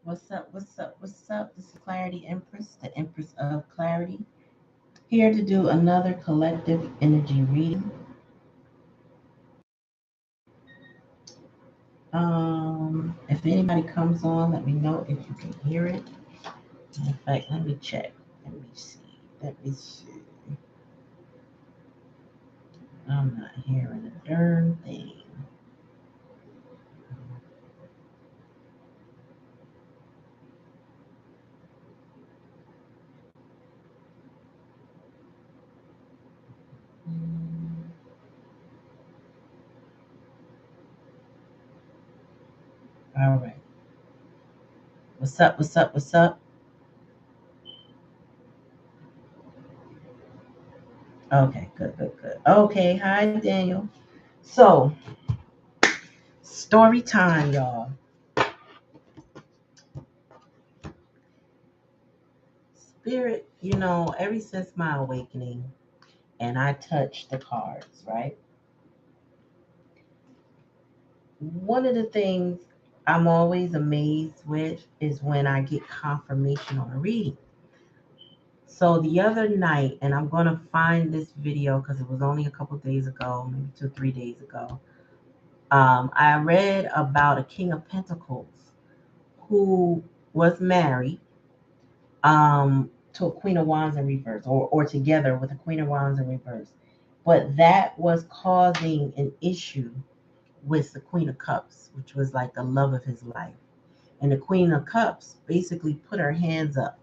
What's up? What's up? What's up? This is Clarity Empress, the Empress of Clarity, here to do another collective energy reading. If anybody comes on, let me know if you can hear it. In fact, let me check. Let me see. Let me see. I'm not hearing a darn thing. Mm, All right. What's up? What's up? What's up? Okay, good, good, good. Okay, hi, Daniel. So, story time, y'all. Spirit, ever since my awakening, and I touch the cards, right? One of the things I'm always amazed with is when I get confirmation on a reading. So the other night, and I'm going to find this video because it was only a couple days ago, maybe 2, 3 days ago. I read about a King of Pentacles who was married to a Queen of Wands in reverse, or together with a Queen of Wands in reverse. But that was causing an issue with the Queen of Cups, which was like the love of his life. And the Queen of Cups basically put her hands up,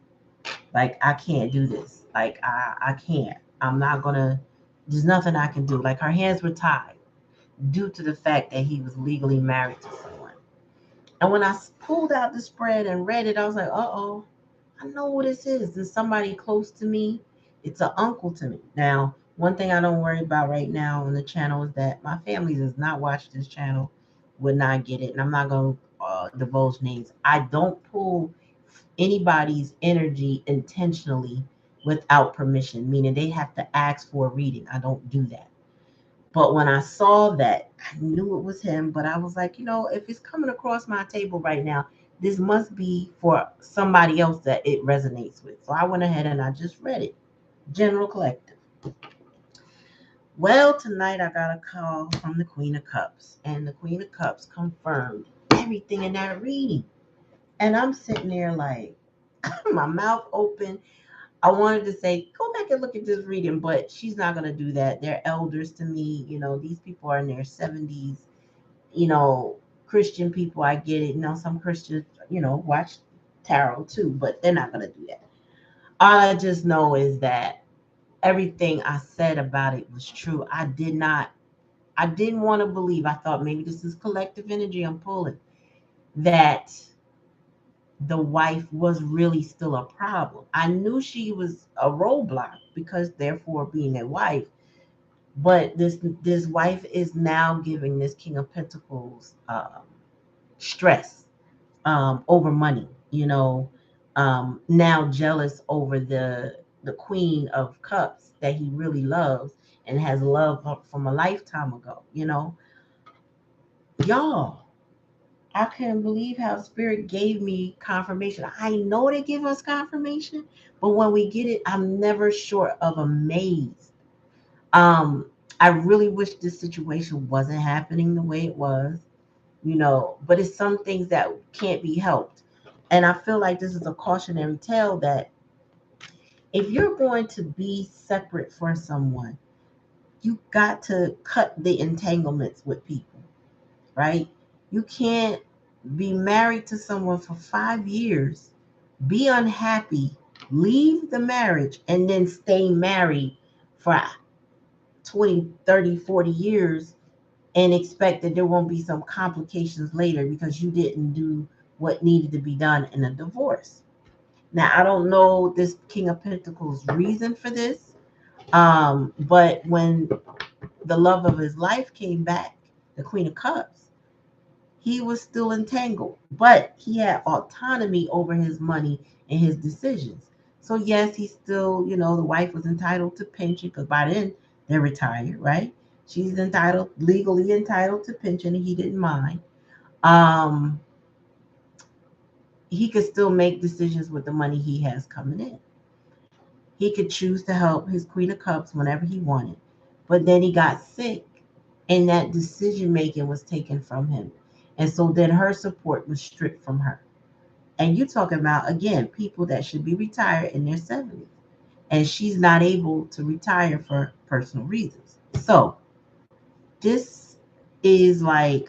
like, I can't do this. Like, I can't. I'm not going to, there's nothing I can do. Like, her hands were tied due to the fact that he was legally married to someone. And when I pulled out the spread and read it, I was like, oh, I know who this is. There's somebody close to me. It's an uncle to me. Now, one thing I don't worry about right now on the channel is that my family does not watch this channel, would not get it. And I'm not going to divulge names. I don't pull anybody's energy intentionally without permission, meaning they have to ask for a reading. I don't do that. But when I saw that, I knew it was him. But I was like, if it's coming across my table right now, this must be for somebody else that it resonates with. So I went ahead and I just read it. General Collective. Well, tonight I got a call from the Queen of Cups, and the Queen of Cups confirmed everything in that reading. And I'm sitting there like, my mouth open. I wanted to say, go back and look at this reading, but she's not going to do that. They're elders to me. These people are in their 70s. You know, Christian people, I get it. Some Christians, watch tarot too, but they're not going to do that. All I just know is that everything I said about it was true. I didn't want to believe. I thought maybe this is collective energy I'm pulling, that the wife was really still a problem. I knew she was a roadblock because therefore being a wife, but this wife is now giving this King of Pentacles stress over money, now jealous over the Queen of Cups that he really loves and has loved from a lifetime ago, y'all. I couldn't believe how Spirit gave me confirmation. I know they give us confirmation, but when we get it, I'm never short of amazed. Um, I really wish this situation wasn't happening the way it was, but it's some things that can't be helped. And I feel like this is a cautionary tale that if you're going to be separate from someone, you got to cut the entanglements with people, right? You can't be married to someone for 5 years, be unhappy, leave the marriage, and then stay married for 20, 30, 40 years and expect that there won't be some complications later because you didn't do what needed to be done in a divorce. Now, I don't know this King of Pentacles reason for this, but when the love of his life came back, the Queen of Cups, he was still entangled, but he had autonomy over his money and his decisions. So yes, he still, the wife was entitled to pension because by then they're retired, right? She's legally entitled to pension, and he didn't mind. Um, he could still make decisions with the money he has coming in. He could choose to help his Queen of Cups whenever he wanted. But then he got sick, and that decision making was taken from him. And so then her support was stripped from her. And you're talking about, again, people that should be retired in their 70s. And she's not able to retire for personal reasons. So this is like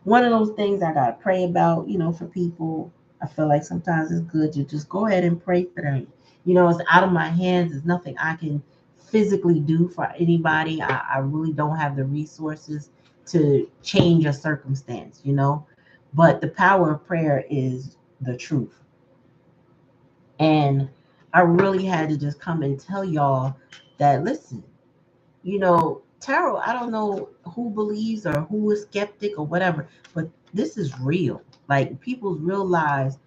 one of those things I gotta pray about, for people. I feel like sometimes it's good to just go ahead and pray for them. It's out of my hands. There's nothing I can physically do for anybody. I really don't have the resources to change a circumstance. But the power of prayer is the truth. And I really had to just come and tell y'all that, listen, tarot, I don't know who believes or who is skeptic or whatever, but this is real. Like, people's real lives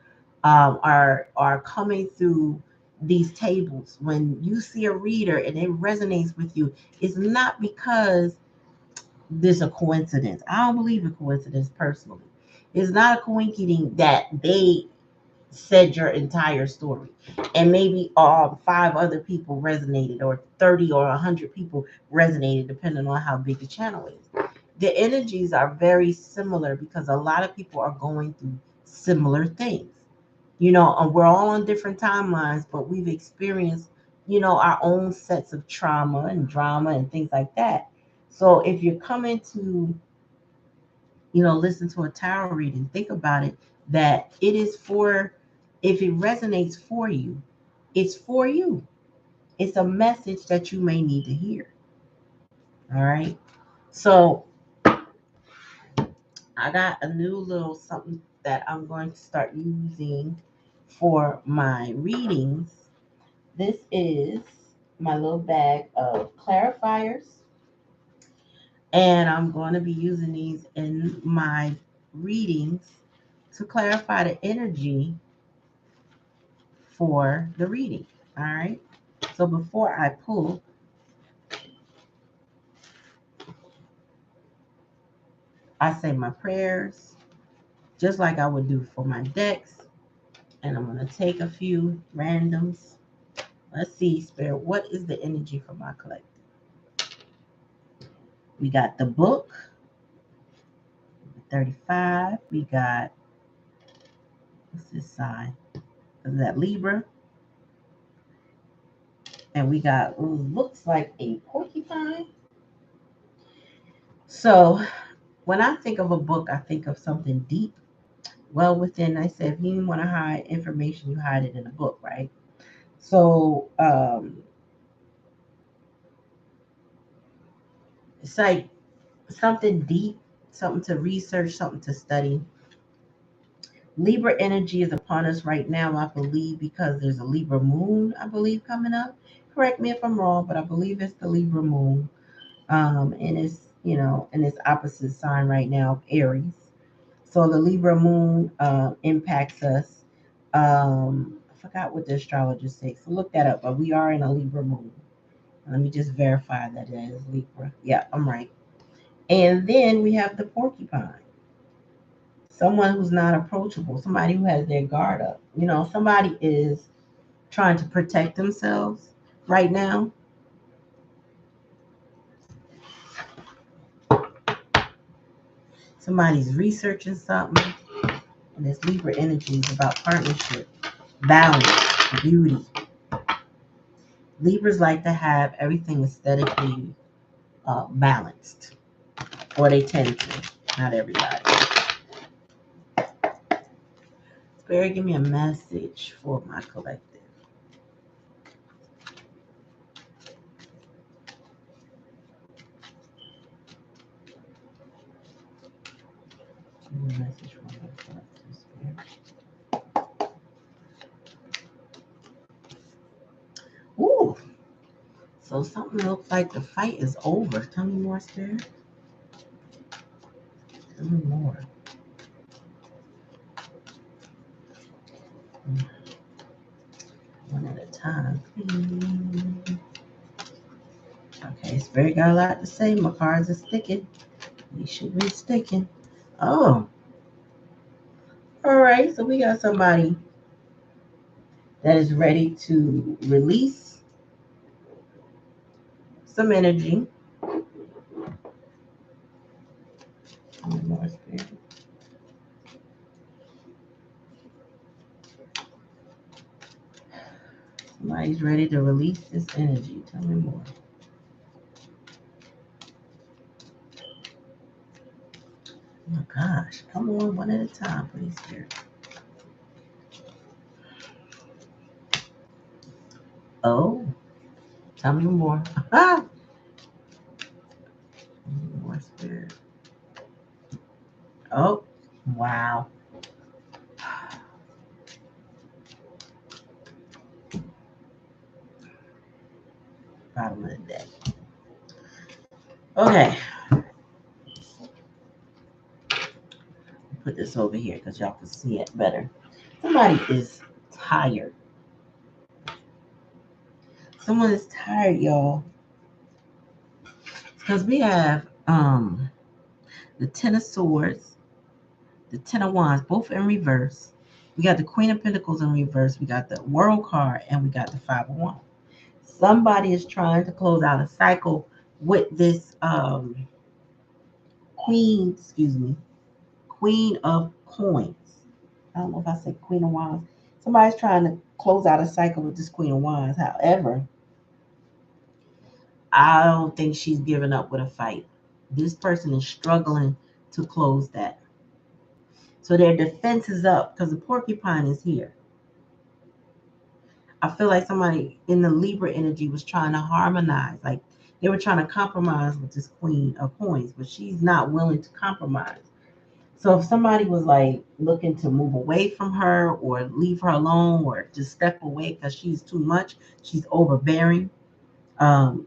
are coming through these tables. When you see a reader and it resonates with you, it's not because there's a coincidence. I don't believe in coincidence personally. It's not a coincidence that they said your entire story and maybe five other people resonated, or 30 or 100 people resonated, depending on how big the channel is. The energies are very similar because a lot of people are going through similar things, and we're all on different timelines, but we've experienced our own sets of trauma and drama and things like that. So if you're coming to listen to a tarot reading, think about it, that it is for, if it resonates for you, it's for you. It's a message that you may need to hear. All right. So I got a new little something that I'm going to start using for my readings. This is my little bag of clarifiers, and I'm going to be using these in my readings to clarify the energy for the reading. All right. So before I pull, I say my prayers, just like I would do for my decks. And I'm going to take a few randoms. Let's see, Spirit, what is the energy for my collective? We got the book, 35. We got, what's this sign? Is that Libra? And we got, looks like a porcupine. So when I think of a book, I think of something deep, well within. I said, if you want to hide information, you hide it in a book, right? So it's like something deep, something to research, something to study. Libra energy is upon us right now, I believe, because there's a Libra moon, I believe, coming up. Correct me if I'm wrong, but I believe it's the Libra moon. And it's, in its opposite sign right now, Aries. So the Libra moon impacts us. I forgot what the astrologers say, so look that up. But we are in a Libra moon. Let me just verify that it is Libra. Yeah, I'm right. And then we have the porcupine. Someone who's not approachable, somebody who has their guard up. Somebody is trying to protect themselves right now. Somebody's researching something. And this Libra energy is about partnership, balance, beauty. Libras like to have everything aesthetically balanced, or they tend to. Not everybody. Spirit, give me a message for my collective. Give me a message for my collective, Spirit. Ooh. So something looks like the fight is over. Tell me more, Spirit. Tell me more. One at a time, please. Okay, Spirit got a lot to say. My cards are sticking. They should be sticking. Oh, all All right, so we got somebody that is ready to release some energy. More spirit. Somebody's ready to release this energy. Tell me more. Oh my gosh, come on, one at a time, please, spirit. Oh, tell me more. More spirit. Oh, wow. Bottom of the deck. Okay, put this over here because y'all can see it better. Somebody is tired. Someone is tired, y'all. Because we have the Ten of Swords, the Ten of Wands, both in reverse. We got the Queen of Pentacles in reverse. We got the World card, and we got the Five of Wands. Somebody is trying to close out a cycle with this Queen, excuse me, Queen of Coins. I don't know if I said Queen of Wands. Somebody's trying to close out a cycle with this Queen of Wands. However, I don't think she's giving up with a fight. This person is struggling to close that. So their defense is up because the porcupine is here. I feel like somebody in the Libra energy was trying to harmonize. Like they were trying to compromise with this Queen of Coins, but she's not willing to compromise. So if somebody was like looking to move away from her or leave her alone or just step away because she's too much, she's overbearing, um,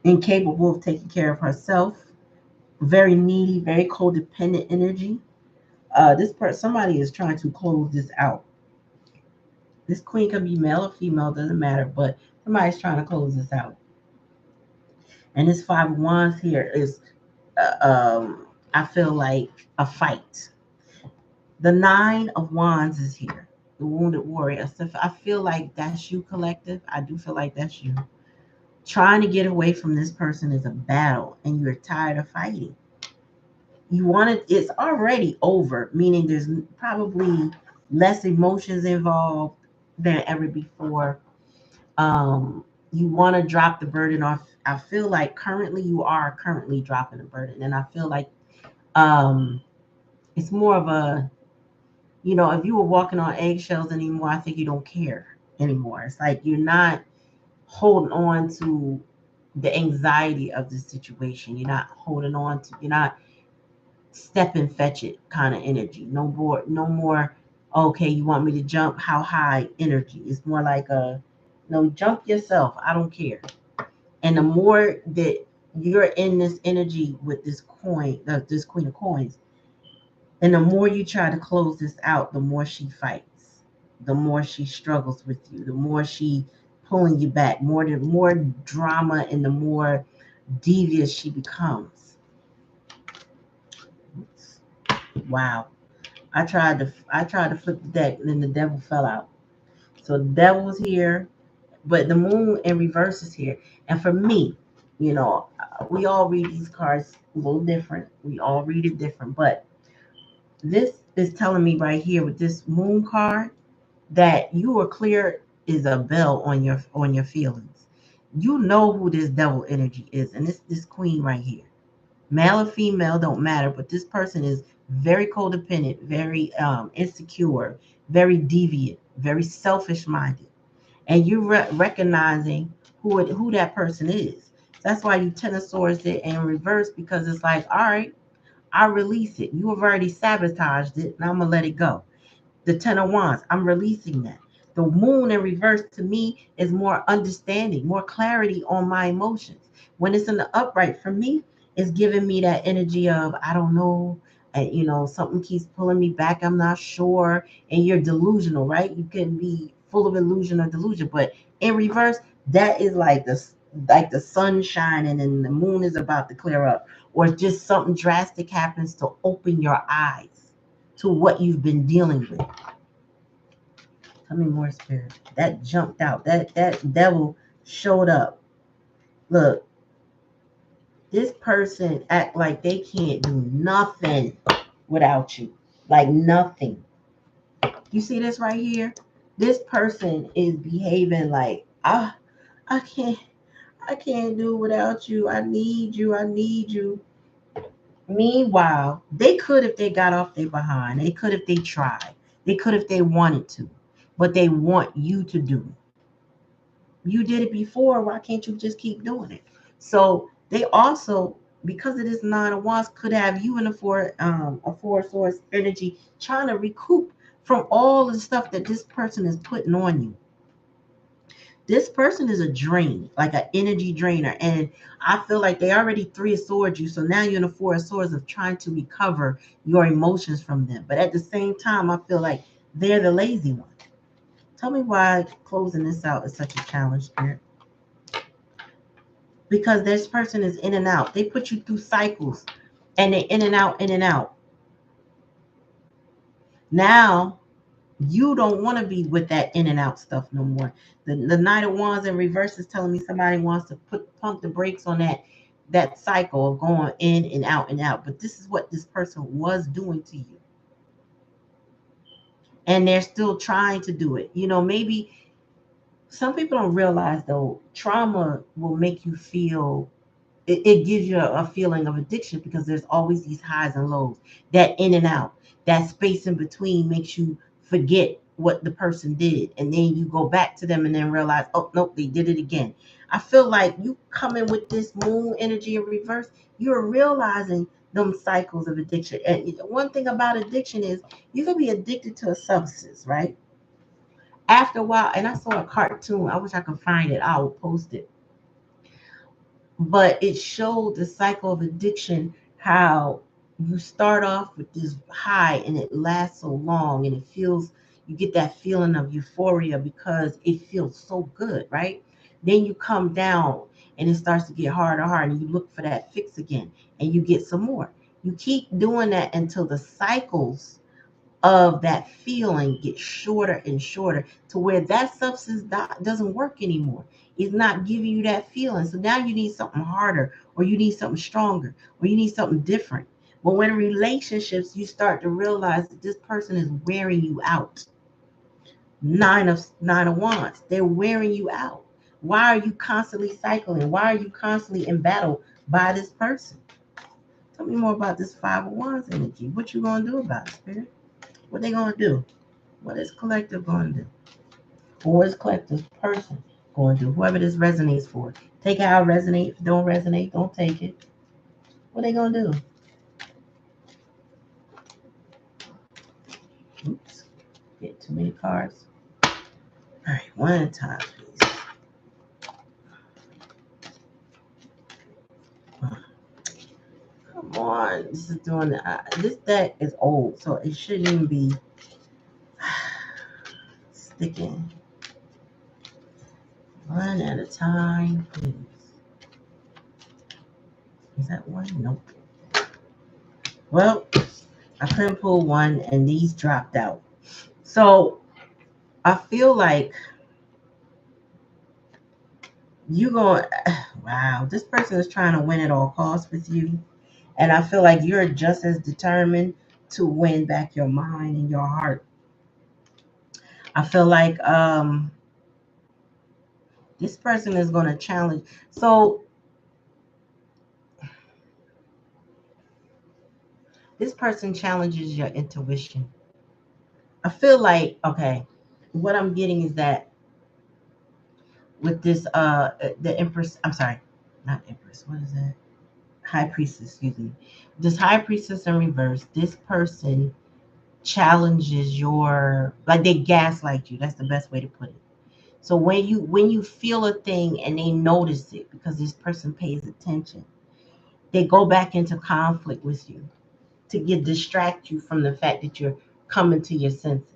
incapable of taking care of herself, very needy, very codependent energy. This person, somebody is trying to close this out. This queen could be male or female, doesn't matter, but somebody's trying to close this out. And this Five of Wands here is, I feel like a fight. The Nine of Wands is here. The Wounded Warrior. So I feel like that's you, collective. I do feel like that's you. Trying to get away from this person is a battle, and you're tired of fighting. You want it, it's already over, meaning there's probably less emotions involved than ever before. You want to drop the burden off. I feel like currently you are currently dropping the burden, and I feel like um, it's more of a, if you were walking on eggshells anymore, I think you don't care anymore. It's like you're not holding on to the anxiety of the situation. You're not holding on to. You're not step and fetch it kind of energy. No more. No more. Okay, you want me to jump? How high energy? It's more like a no, jump yourself. I don't care. And the more that you're in this energy with this coin, this Queen of Coins, and the more you try to close this out, the more she fights, the more she struggles with you, the more she pulling you back, more drama, and the more devious she becomes. Wow. I tried to flip the deck, and then the devil fell out. So the devil's here, but the moon in reverse is here. And for me, we all read these cards a little different. We all read it different. But this is telling me right here with this moon card that you are clear is a bell on your feelings. You know who this devil energy is, and it's this queen right here. Male or female don't matter, but this person is very codependent, very insecure, very deviant, very selfish minded, and you recognizing who that person is. That's why you Ten of Swords it in reverse, because it's like, all right, I release it. You have already sabotaged it, and I'm gonna let it go. The Ten of Wands, I'm releasing that. The moon in reverse to me is more understanding, more clarity on my emotions. When it's in the upright for me, it's giving me that energy of I don't know, and something keeps pulling me back. I'm not sure, and you're delusional, right? You can be full of illusion or delusion, but in reverse, that is like the sun shining and the moon is about to clear up, or just something drastic happens to open your eyes. to what you've been dealing with. Tell me more, spirit. That jumped out. That devil showed up. Look, this person act like they can't do nothing without you. Like nothing. You see this right here? This person is behaving like, I can't do without you. I need you. I need you. Meanwhile, they could if they got off their behind. They could if they tried. They could if they wanted to. But they want you to do it. You did it before. Why can't you just keep doing it? So they also, because of this nine of wands, could have you in a four source energy trying to recoup from all the stuff that this person is putting on you. This person is a drain, like an energy drainer. And I feel like they already three of swords you. So now you're in a four of swords of trying to recover your emotions from them. But at the same time, I feel like they're the lazy one. Tell me why closing this out is such a challenge, Spirit. Because this person is in and out. They put you through cycles and they're in and out, in and out. Now you don't want to be with that in and out stuff no more. The Knight of Wands in reverse is telling me somebody wants to pump the brakes on that cycle of going in and out and out. But this is what this person was doing to you. And they're still trying to do it. You know, maybe some people don't realize though, trauma will make you feel it gives you a feeling of addiction because there's always these highs and lows. That in and out, that space in between makes you forget what the person did. And then you go back to them and then realize, oh, nope, they did it again. I feel like you come in with this moon energy in reverse, you're realizing them cycles of addiction. And one thing about addiction is you can be addicted to a substance, right? After a while, and I saw a cartoon, I wish I could find it, I will post it, but it showed the cycle of addiction, how you start off with this high and it lasts so long and it feels, you get that feeling of euphoria because it feels so good, right? Then you come down and it starts to get harder and harder and you look for that fix again and you get some more. You keep doing that until the cycles of that feeling gets shorter and shorter to where that substance doesn't work anymore. It's not giving you that feeling. So now you need something harder, or you need something stronger, or you need something different. But when in relationships, you start to realize that this person is wearing you out. Nine of wands. They're wearing you out. Why are you constantly cycling? Why are you constantly in battle by this person? Tell me more about this five of wands energy. What you gonna do about it, Spirit? What they gonna do? What is collective gonna do? Or what is collective person going to do? Whoever this resonates for. Take it how it resonates. If it don't resonate, don't take it. What they gonna do? Oops. Get too many cards. All right, one at a time, please. Come on. This is doing this deck is old, so it shouldn't even be sticking. One at a time, please. Is that one? Nope. Well, I couldn't pull one and these dropped out. So I feel like you're going, wow, this person is trying to win at all costs with you. And I feel like you're just as determined to win back your mind and your heart. I feel like this person is going to challenge. So this person challenges your intuition. I feel like, okay, what I'm getting is that with this, the Empress, I'm sorry, not Empress, what is that? High Priestess, excuse me. This High Priestess in reverse, this person challenges your, like they gaslight you. That's the best way to put it. So when you feel a thing and they notice it because this person pays attention, they go back into conflict with you to distract you from the fact that you're coming to your senses.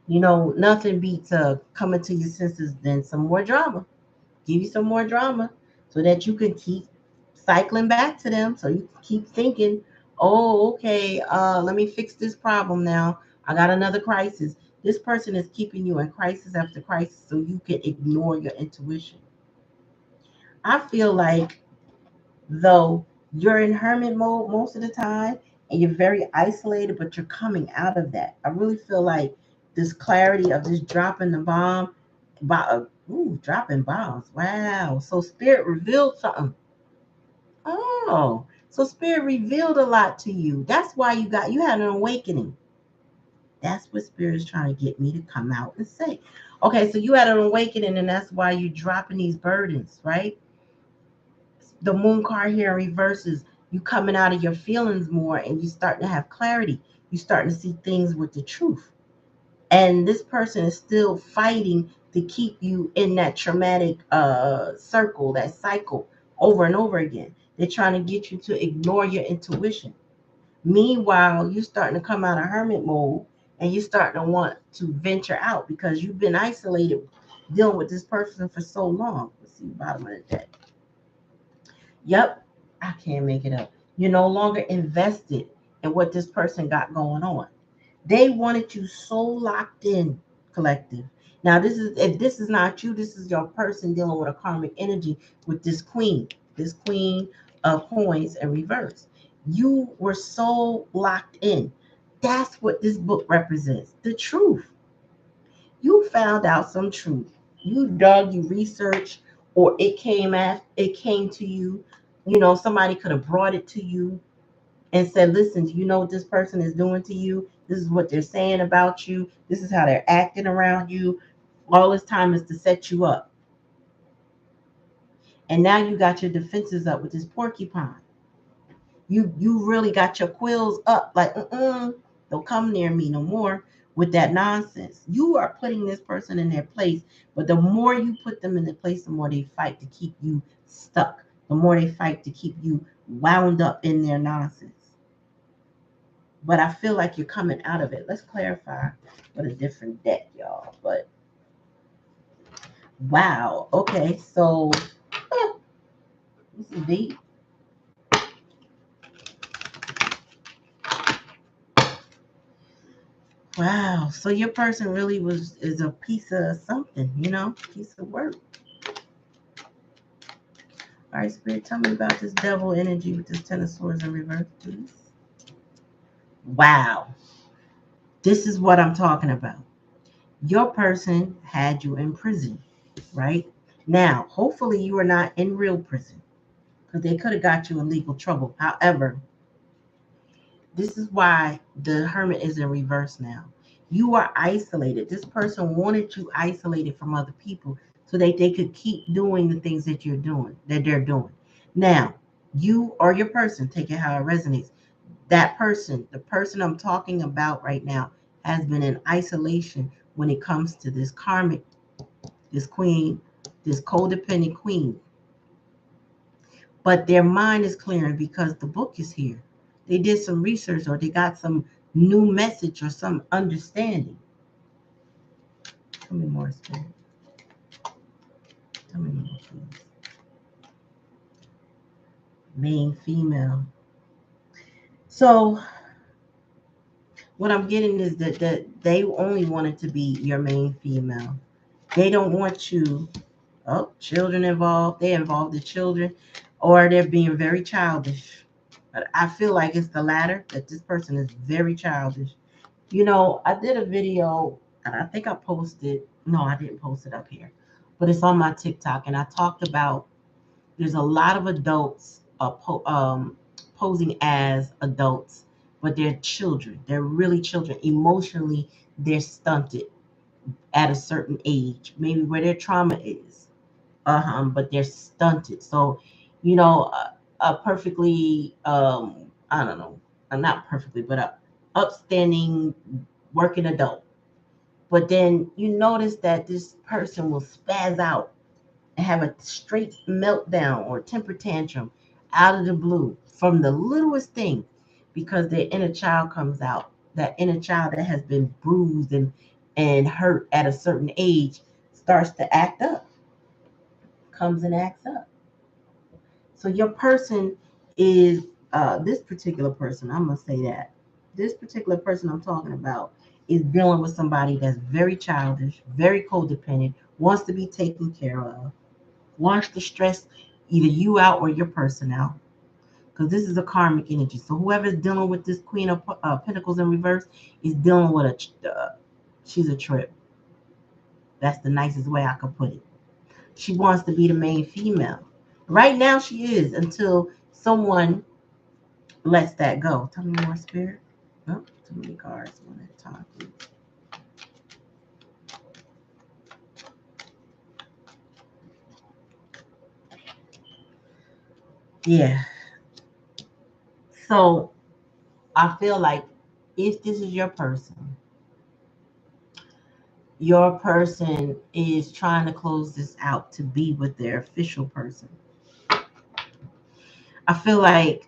You know, nothing beats coming to your senses than some more drama. Give you some more drama so that you can keep cycling back to them, so you can keep thinking Oh, okay. Let me fix this problem now. I got another crisis. This person is keeping you in crisis after crisis so you can ignore your intuition. I feel like though you're in hermit mode most of the time and you're very isolated, but you're coming out of that. I really feel like this clarity of this dropping the bomb, dropping bombs. Wow. So spirit revealed something. Oh, so spirit revealed a lot to you. That's why you had an awakening. That's what spirit is trying to get me to come out and say. Okay, so you had an awakening, and that's why you're dropping these burdens, right? The moon card here in reverses, you coming out of your feelings more and you starting to have clarity. You starting to see things with the truth. And this person is still fighting to keep you in that traumatic circle, that cycle over and over again. They're trying to get you to ignore your intuition. Meanwhile, you starting to come out of hermit mode and you starting to want to venture out because you've been isolated dealing with this person for so long. Let's see, bottom of the deck. Yep, I can't make it up. You're no longer invested in what this person got going on. They wanted you so locked in, collective. Now, this is if this is not you, this is your person dealing with a karmic energy with this queen of coins in reverse. You were so locked in. That's what this book represents. The truth. You found out some truth. You dug, you researched, or it came to you. You know, somebody could have brought it to you and said, listen, do you know what this person is doing to you? This is what they're saying about you. This is how they're acting around you. All this time is to set you up. And now you got your defenses up with this porcupine. You really got your quills up, like, don't come near me no more with that nonsense. You are putting this person in their place, but the more you put them in their place, the more they fight to keep you stuck. The more they fight to keep you wound up in their nonsense. But I feel like you're coming out of it. Let's clarify with a different deck, y'all. But wow, okay, so this is deep. Wow. So your person really is a piece of something, piece of work. All right, Spirit, tell me about this devil energy with this Ten of Swords in reverse, please. Wow. This is what I'm talking about. Your person had you in prison, right? Now, hopefully you are not in real prison because they could have got you in legal trouble. However, this is why the hermit is in reverse now. You are isolated. This person wanted you isolated from other people so that they could keep doing the things that they're doing. Now, you or your person, take it how it resonates. That person, the person I'm talking about right now, has been in isolation when it comes to this karmic, this queen, this codependent queen. But their mind is clearing because the book is here. They did some research or they got some new message or some understanding. Tell me more, Spirit. Tell me more, please. Main female. So what I'm getting is that they only wanted to be your main female. They don't want you, children involved. They involve the children, or they're being very childish. But I feel like it's the latter, that this person is very childish. I did a video and I think I posted, no, I didn't post it up here, but it's on my TikTok. And I talked about there's a lot of adults posing as adults, but they're children. They're really children. Emotionally, they're stunted at a certain age, maybe where their trauma is. But they're stunted. So, a perfectly, I don't know, not perfectly, but a upstanding working adult. But then you notice that this person will spaz out and have a straight meltdown or temper tantrum out of the blue from the littlest thing because their inner child comes out. That inner child that has been bruised and hurt at a certain age starts to act up, comes and acts up. So your person is This particular person, I'm gonna say that this particular person I'm talking about is dealing with somebody that's very childish, very codependent, wants to be taken care of, wants to stress either you out or your person out. Because this is a karmic energy. So whoever's dealing with this Queen of Pentacles in reverse is dealing with she's a trip. That's the nicest way I could put it. She wants to be the main female. Right now she is until someone lets that go. Tell me more, spirit. Oh, too many cards one at a time. Yeah. So I feel like if this is your person is trying to close this out to be with their official person. I feel like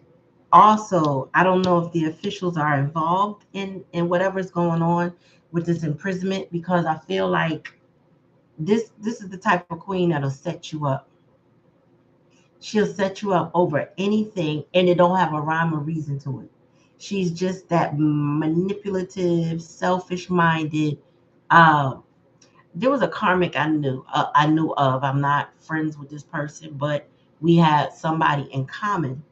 also, I don't know if the officials are involved in whatever's going on with this imprisonment, because I feel like this is the type of queen that'll set you up. She'll set you up over anything, and it don't have a rhyme or reason to it. She's just that manipulative, selfish minded. Um, there was a karmic I knew of. I'm not friends with this person, but we had somebody in common,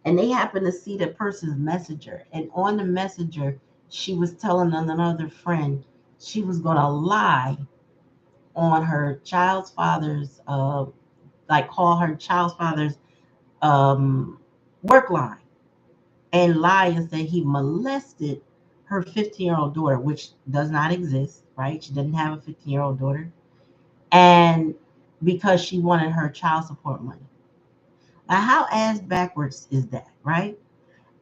and they happened to see the person's messenger. And on the messenger, she was telling another friend she was gonna lie on her child's father's like call her child's father's um work line, and lie and say he molested her 15-year-old daughter, which does not exist, right? She didn't have a 15-year-old daughter. And because she wanted her child support money. Now, how ass backwards is that, right?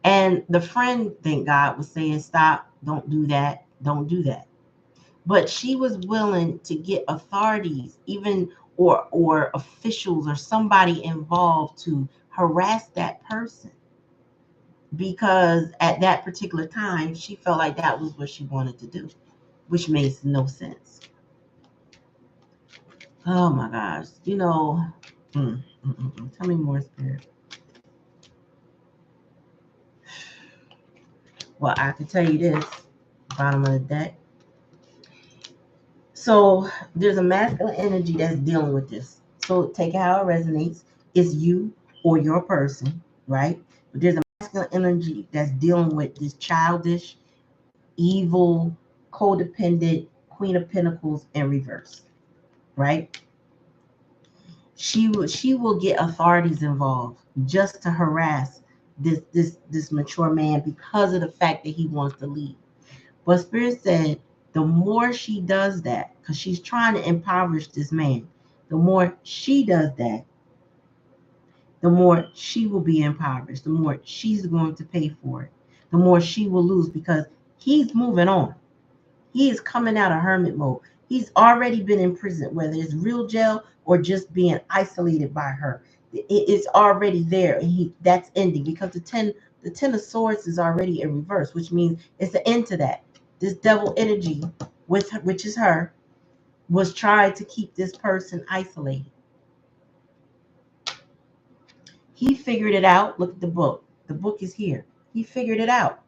And the friend, thank God, was saying, stop, don't do that, don't do that. But she was willing to get authorities, even or officials or somebody involved to harass that person, because at that particular time she felt like that was what she wanted to do, which makes no sense. Oh my gosh, tell me more, spirit. Well, I can tell you this, bottom of the deck. So there's a masculine energy that's dealing with this. So take it how it resonates. It's you or your person, right? But there's a masculine energy that's dealing with this childish, evil, codependent Queen of Pentacles in reverse, right? She will get authorities involved just to harass this mature man because of the fact that he wants to leave. But Spirit said the more she does that, because she's trying to impoverish this man, the more she does that, the more she will be impoverished, the more she's going to pay for it, the more she will lose, because he's moving on. He is coming out of hermit mode. He's already been in prison, whether it's real jail or just being isolated by her. It's already there, and that's ending, because the ten of swords is already in reverse, which means it's the end to that. This devil energy, which is her, was trying to keep this person isolated. He figured it out. Look at the book. The book is here. He figured it out.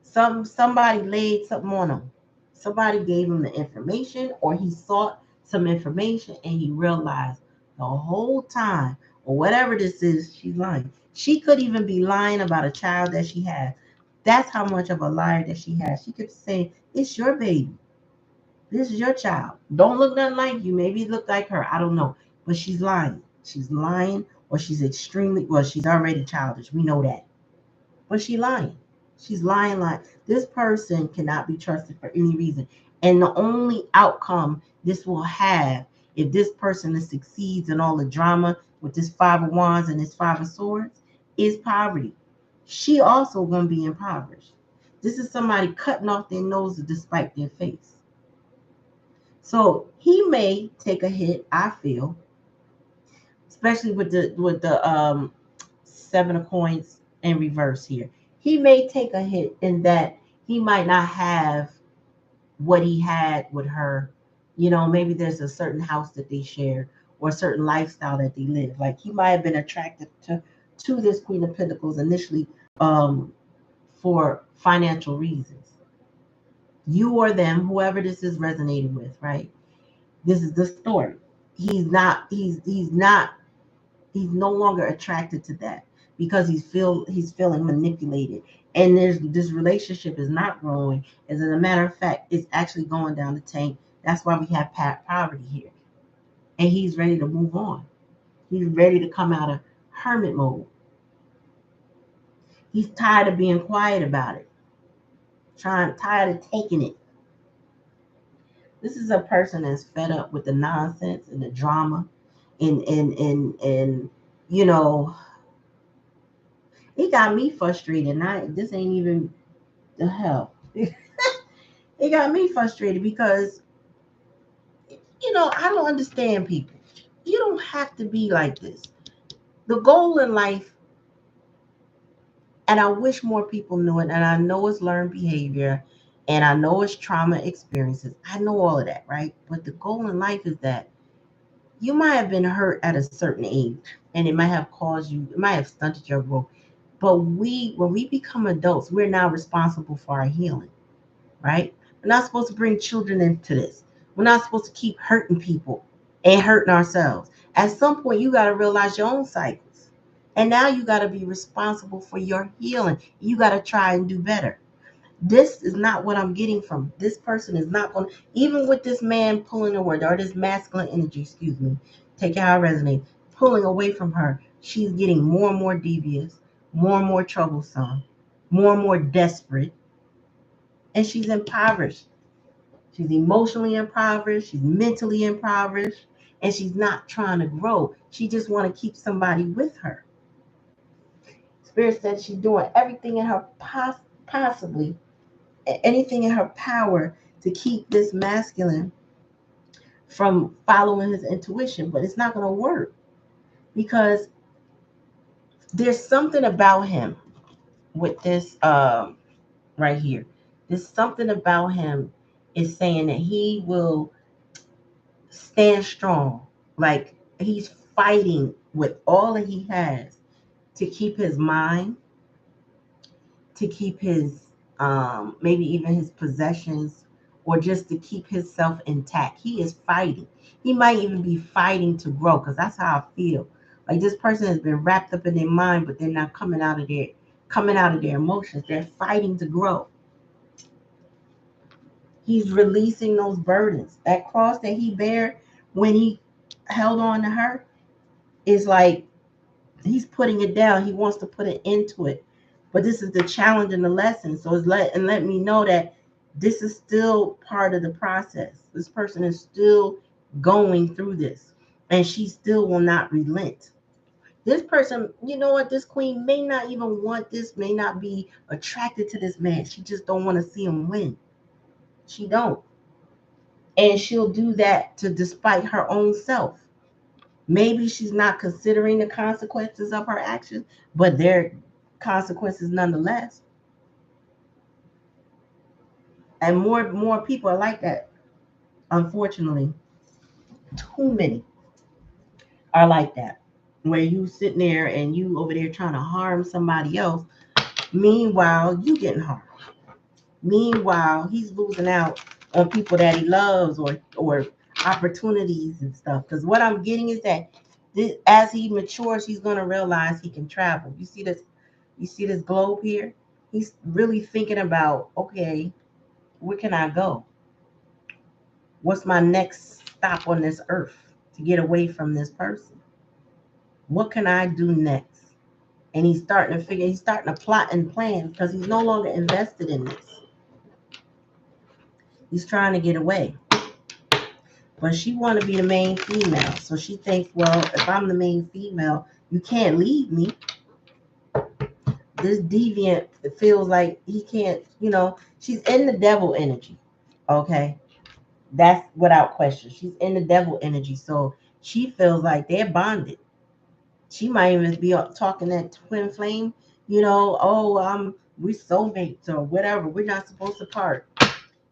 Somebody laid something on him. Somebody gave him the information, or he sought some information, and he realized the whole time, or whatever this is, she's lying. She could even be lying about a child that she has. That's how much of a liar that she has. She could say, it's your baby. This is your child. Don't look nothing like you. Maybe it look like her. I don't know. But she's lying. She's lying, or she's extremely, well, she's already childish. We know that. But she's lying. She's lying like this person cannot be trusted for any reason. And the only outcome this will have, if this person succeeds in all the drama with this five of wands and this five of swords, is poverty. She also gonna be impoverished. This is somebody cutting off their nose to despite their face. So he may take a hit, I feel, especially with the seven of coins in reverse here. He may take a hit in that he might not have what he had with her. Maybe there's a certain house that they share or a certain lifestyle that they live. Like he might have been attracted to this Queen of Pentacles initially um, for financial reasons. You or them, whoever this is resonating with, right? This is the story. He's no longer attracted to that because he's feeling manipulated. And this relationship is not growing. As a matter of fact, it's actually going down the tank. That's why we have poverty here. And he's ready to move on. He's ready to come out of hermit mode. He's tired of being quiet about it. Tired of taking it. This is a person that's fed up with the nonsense and the drama and you know, it got me frustrated. This ain't even the hell. It got me frustrated because I don't understand people. You don't have to be like this. The goal in life, and I wish more people knew it, and I know it's learned behavior, and I know it's trauma experiences. I know all of that, right? But the goal in life is that you might have been hurt at a certain age, and it might have stunted your growth. But when we become adults, we're now responsible for our healing, right? We're not supposed to bring children into this. We're not supposed to keep hurting people and hurting ourselves. At some point, you got to realize your own cycles. And now you got to be responsible for your healing. You got to try and do better. This is not what I'm getting from this person. Is not going to, even with this man pulling away, or this masculine energy, excuse me, take how I resonate, pulling away from her. She's getting more and more devious, more and more troublesome, more and more desperate, and she's impoverished. She's emotionally impoverished, she's mentally impoverished, and she's not trying to grow. She just want to keep somebody with her. Spirit said she's doing everything in her possibly anything in her power to keep this masculine from following his intuition, but it's not going to work because there's something about him with this right here. There's something about him is saying that he will stand strong. Like he's fighting with all that he has to keep his mind, to keep his maybe even his possessions, or just to keep himself intact. He is fighting. He might even be fighting to grow, because that's how I feel. Like this person has been wrapped up in their mind, but they're not coming out of their emotions. They're fighting to grow. He's releasing those burdens. That cross that he bare when he held on to her is like he's putting it down. He wants to put an end to it. But this is the challenge and the lesson. So let me know that this is still part of the process. This person is still going through this, and she still will not relent. This person, you know what? This queen may not even want this, may not be attracted to this man. She just don't want to see him win. She don't. And she'll do that to despite her own self. Maybe she's not considering the consequences of her actions, but they're consequences nonetheless. And more people are like that. Unfortunately, too many are like that. Where you sitting there and you over there trying to harm somebody else, meanwhile you getting harmed. Meanwhile, he's losing out on people that he loves, or opportunities and stuff. Because what I'm getting is that as he matures, he's gonna realize he can travel. You see this? You see this globe here? He's really thinking about, okay, where can I go? What's my next stop on this earth to get away from this person? What can I do next? And he's starting to plot and plan because he's no longer invested in this. He's trying to get away. But she want to be the main female. So she thinks, well, if I'm the main female, you can't leave me. This deviant feels like he can't, she's in the devil energy. Okay. That's without question. She's in the devil energy. So she feels like they're bonded. She might even be talking that twin flame, we soulmates or whatever. We're not supposed to part.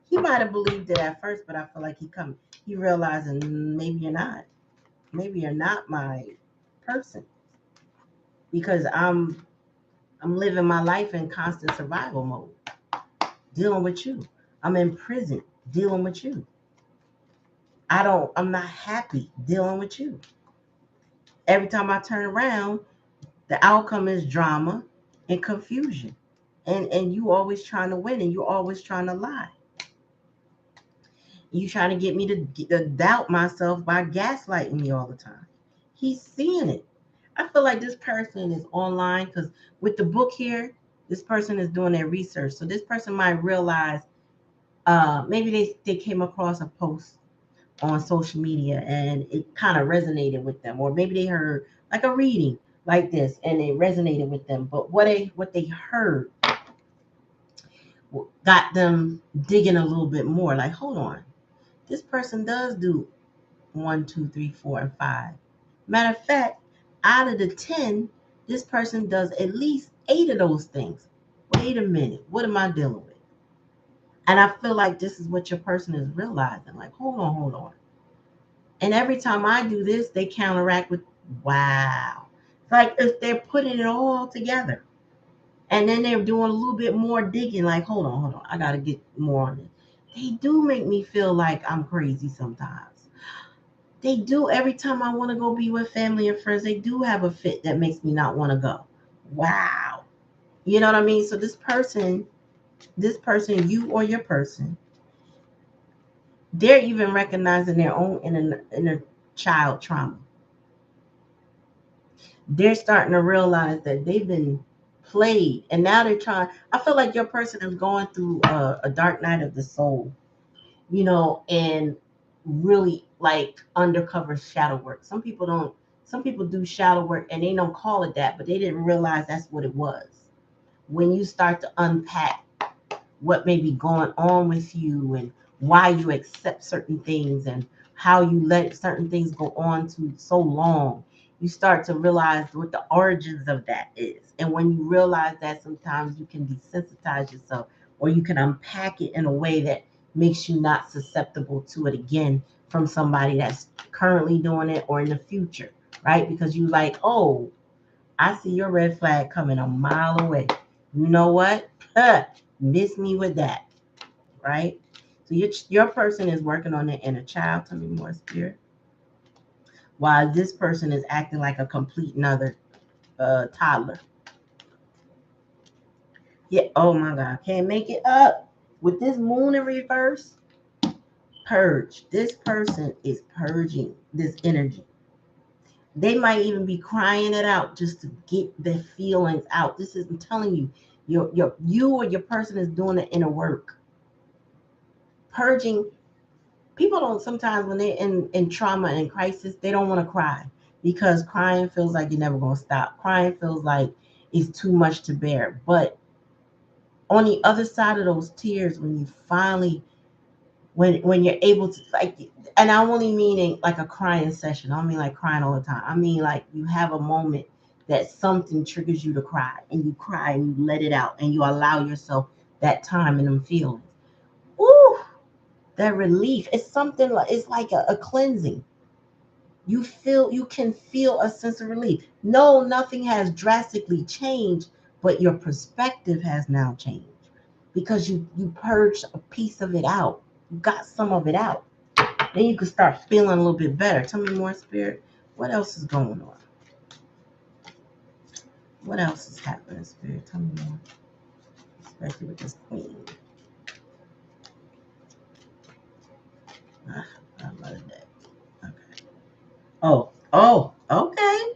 He might have believed it at first, but I feel like he realizing maybe you're not. Maybe you're not my person. because I'm living my life in constant survival mode, dealing with you. I'm in prison, dealing with you. I'm not happy dealing with you. Every time I turn around, the outcome is drama and confusion. And you always trying to win, and you always trying to lie. You trying to get me to doubt myself by gaslighting me all the time. He's seeing it. I feel like this person is online because with the book here, this person is doing their research. So this person might realize maybe they came across a post on social media and it kind of resonated with them, or maybe they heard like a reading like this and it resonated with them. But what they heard got them digging a little bit more. Like, hold on, this person does do one, two, three, four, and five. Matter of fact, out of the 10, this person does at least 8 of those things. Wait a minute, what am I dealing with? And I feel like this is what your person is realizing. Like, hold on. And every time I do this, they counteract with, wow. It's like if they're putting it all together. And then they're doing a little bit more digging, like, hold on. I got to get more on it. They do make me feel like I'm crazy sometimes. They do. Every time I want to go be with family and friends, they do have a fit that makes me not want to go. Wow. You know what I mean? So this person, you or your person, they're even recognizing their own inner child trauma. They're starting to realize that they've been played, and now they're trying. I feel like your person is going through a dark night of the soul, and really like undercover shadow work. Some people don't. Some people do shadow work and they don't call it that, but they didn't realize that's what it was. When you start to unpack what may be going on with you and why you accept certain things and how you let certain things go on to so long, you start to realize what the origins of that is. And when you realize that, sometimes you can desensitize yourself, or you can unpack it in a way that makes you not susceptible to it again from somebody that's currently doing it or in the future, right? Because you like, oh, I see your red flag coming a mile away. You know what? Miss me with that, right? So your person is working on their inner child. Tell me more, spirit. While this person is acting like a complete another toddler. Yeah. Oh my God, can't make it up with this moon in reverse. Purge. This person is purging this energy. They might even be crying it out just to get their feelings out. This is, I'm telling you, you or your person is doing the inner work. Purging. People don't, sometimes when they're in trauma and crisis, they don't want to cry because crying feels like you're never gonna stop. Crying feels like it's too much to bear. But on the other side of those tears, when you finally when you're able to, like, and I only mean like a crying session. I don't mean like crying all the time. I mean like you have a moment that something triggers you to cry, and you cry and you let it out and you allow yourself that time and them feelings. Ooh, that relief. It's something like, it's like a cleansing. You can feel a sense of relief. No, nothing has drastically changed, but your perspective has now changed because you purged a piece of it out. You got some of it out. Then you can start feeling a little bit better. Tell me more, spirit. What else is going on? What else is happening, spirit? Tell me more. Especially with this queen. Ah, I love that. Okay. Okay.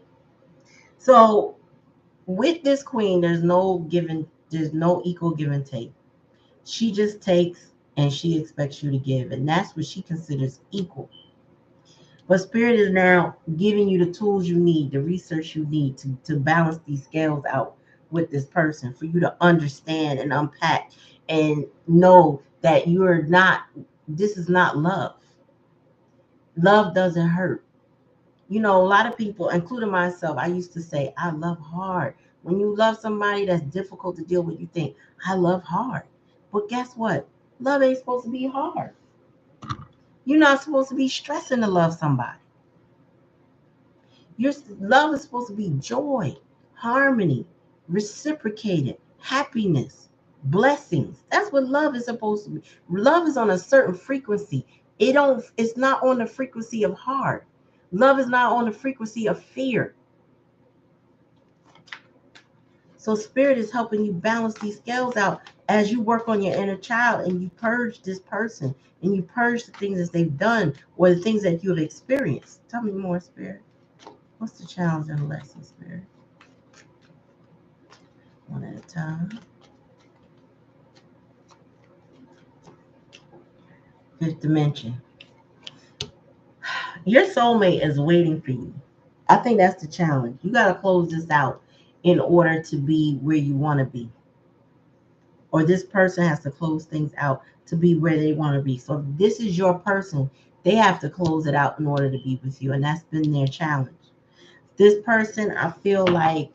So with this queen, there's no equal give and take. She just takes and she expects you to give, and that's what she considers equal. But spirit is now giving you the tools you need, the research you need to balance these scales out with this person, for you to understand and unpack and know that you're not, this is not love. Love doesn't hurt. A lot of people, including myself, I used to say, I love hard. When you love somebody that's difficult to deal with, you think, I love hard. But guess what? Love ain't supposed to be hard. You're not supposed to be stressing to love somebody. Your love is supposed to be joy. harmony, reciprocated, happiness, blessings. That's what love is supposed to be. Love is on a certain frequency. It's not on the frequency of heart. Love is not on the frequency of fear. So spirit is helping you balance these scales out as you work on your inner child and you purge this person and you purge the things that they've done or the things that you have experienced. Tell me more, spirit. What's the challenge and the lesson, spirit? One at a time. Fifth dimension. Your soulmate is waiting for you. I think that's the challenge. You got to close this out in order to be where you want to be. Or this person has to close things out to be where they want to be. So if this is your person, they have to close it out in order to be with you. And that's been their challenge. This person, I feel like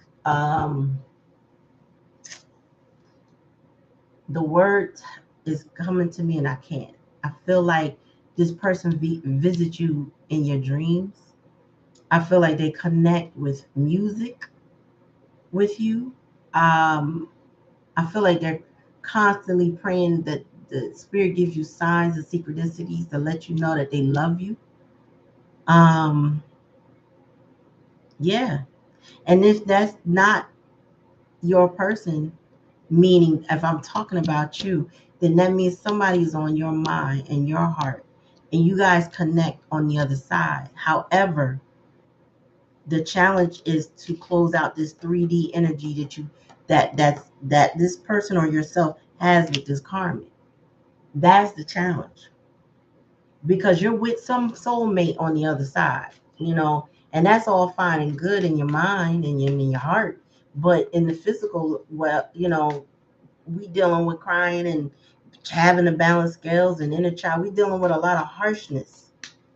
the word is coming to me and I can't. I feel like this person visit you in your dreams. I feel like they connect with music with you. I feel like they're constantly praying that the spirit gives you signs and synchronicities to let you know that they love you. Yeah. And if that's not your person, meaning if I'm talking about you, then that means somebody's on your mind and your heart, and you guys connect on the other side. However, the challenge is to close out this 3D energy that this person or yourself has with this karmic. That's the challenge, because you're with some soulmate on the other side, and that's all fine and good in your mind and in your heart, but in the physical, well, we dealing with crying and having to balance scales and inner child. We dealing with a lot of harshness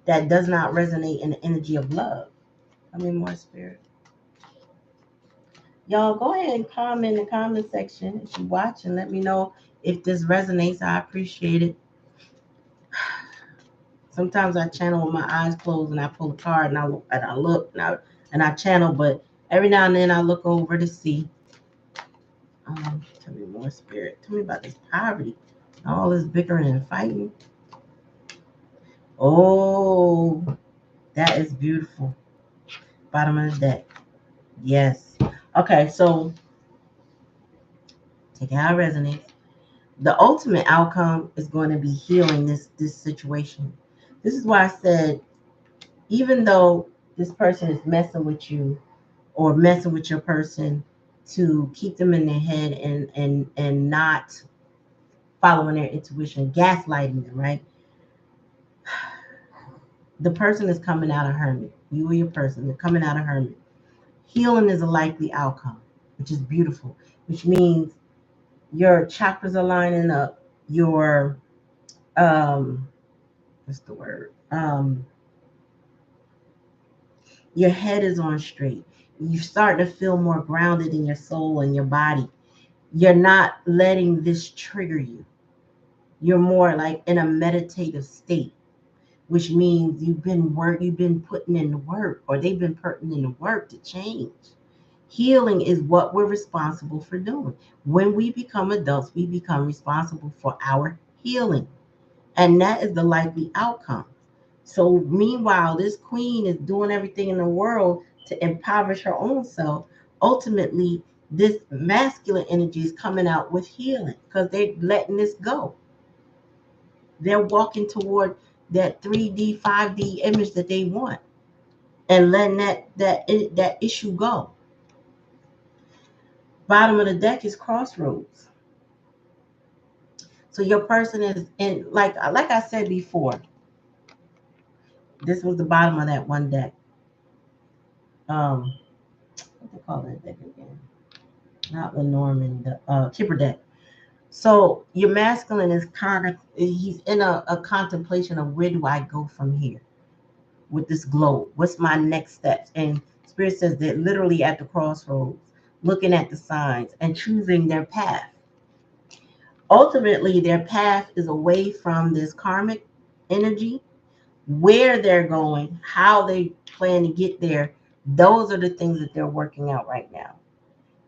that does not resonate in the energy of love. I mean, more spirit. Y'all go ahead and comment in the comment section if you watch and let me know if this resonates. I appreciate it. Sometimes I channel with my eyes closed and I pull a card and I look and I channel, but every now and then I look over to see. Tell me more, spirit. Tell me about this poverty. All this bickering and fighting. Oh, that is beautiful. Bottom of the deck. Yes. Okay, so take it how it resonates. The ultimate outcome is going to be healing this situation. This is why I said, even though this person is messing with you or messing with your person to keep them in their head and not following their intuition, gaslighting them, right? The person is coming out of hermit. You or your person, they're coming out of hermit. Healing is a likely outcome, which is beautiful, which means your chakras are lining up. Your what's the word? Your head is on straight. You start to feel more grounded in your soul and your body. You're not letting this trigger you. You're more like in a meditative state, which means you've been putting in the work, or they've been putting in the work to change. Healing is what we're responsible for doing. When we become adults, we become responsible for our healing. And that is the likely outcome. So meanwhile, this queen is doing everything in the world to impoverish her own self. Ultimately, this masculine energy is coming out with healing because they're letting this go. They're walking toward that 3D, 5D image that they want and letting that issue go. Bottom of the deck is crossroads. So your person is in, like I said before, this was the bottom of that one deck. What they call that deck again? Not Lenormand, the Kipper deck. So your masculine is he's in a contemplation of, where do I go from here with this globe? What's my next steps? And Spirit says they're literally at the crossroads, looking at the signs and choosing their path. Ultimately, their path is away from this karmic energy. Where they're going, how they plan to get there, those are the things that they're working out right now.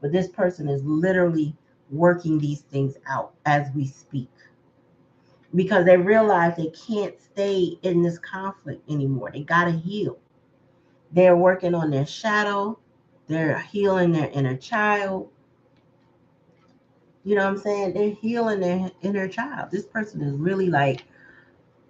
but this person is literally working these things out as we speak because they realize they can't stay in this conflict anymore. They got to heal. They're working on their shadow, they're healing their inner child. You know what I'm saying? They're healing their inner child. This person is really like,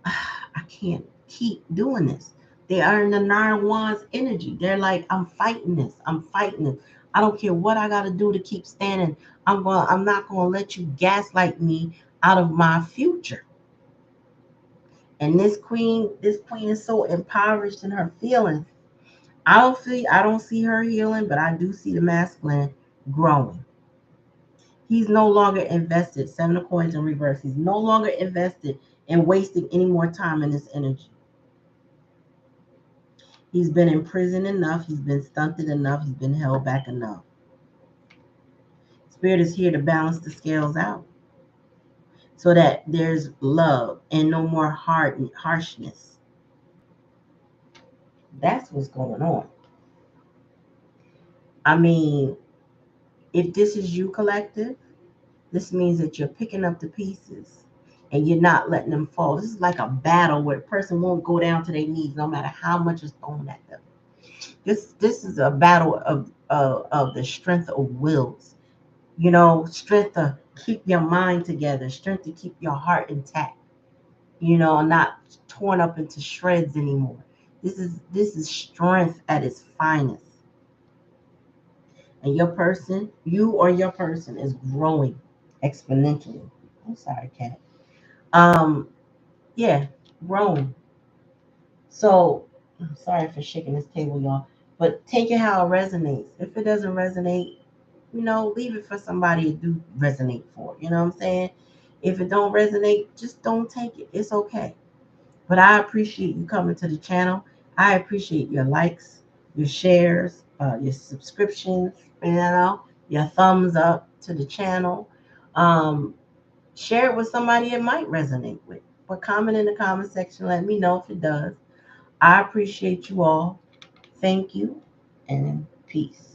I can't keep doing this. They are in the Nine Wands energy. They're like, I'm fighting this. I'm fighting this. I don't care what I gotta do to keep standing. I'm not gonna let you gaslight me out of my future. And this queen is so impoverished in her feelings. I don't see her healing, but I do see the masculine growing. He's no longer invested. Seven of coins in reverse. He's no longer invested in wasting any more time in this energy. He's been in prison enough. He's been stunted enough. He's been held back enough. Spirit is here to balance the scales out so that there's love and no more harshness. That's what's going on. I mean, if this is you, collective, this means that you're picking up the pieces and you're not letting them fall. This is like a battle where a person won't go down to their knees no matter how much is thrown at them. This is a battle of the strength of wills. Strength to keep your mind together, strength to keep your heart intact, not torn up into shreds anymore. This is strength at its finest. And your person is growing exponentially. I'm sorry, cat. Um, yeah, growing. So I'm sorry for shaking this table, y'all. But take it how it resonates. If it doesn't resonate, leave it for somebody to do resonate for. You know what I'm saying? If it don't resonate, just don't take it. It's okay. But I appreciate you coming to the channel. I appreciate your likes, your shares, your subscriptions, your thumbs up to the channel. Um, Share it with somebody it might resonate with. But comment in the comment section. Let me know if it does. I appreciate you all. Thank you and peace.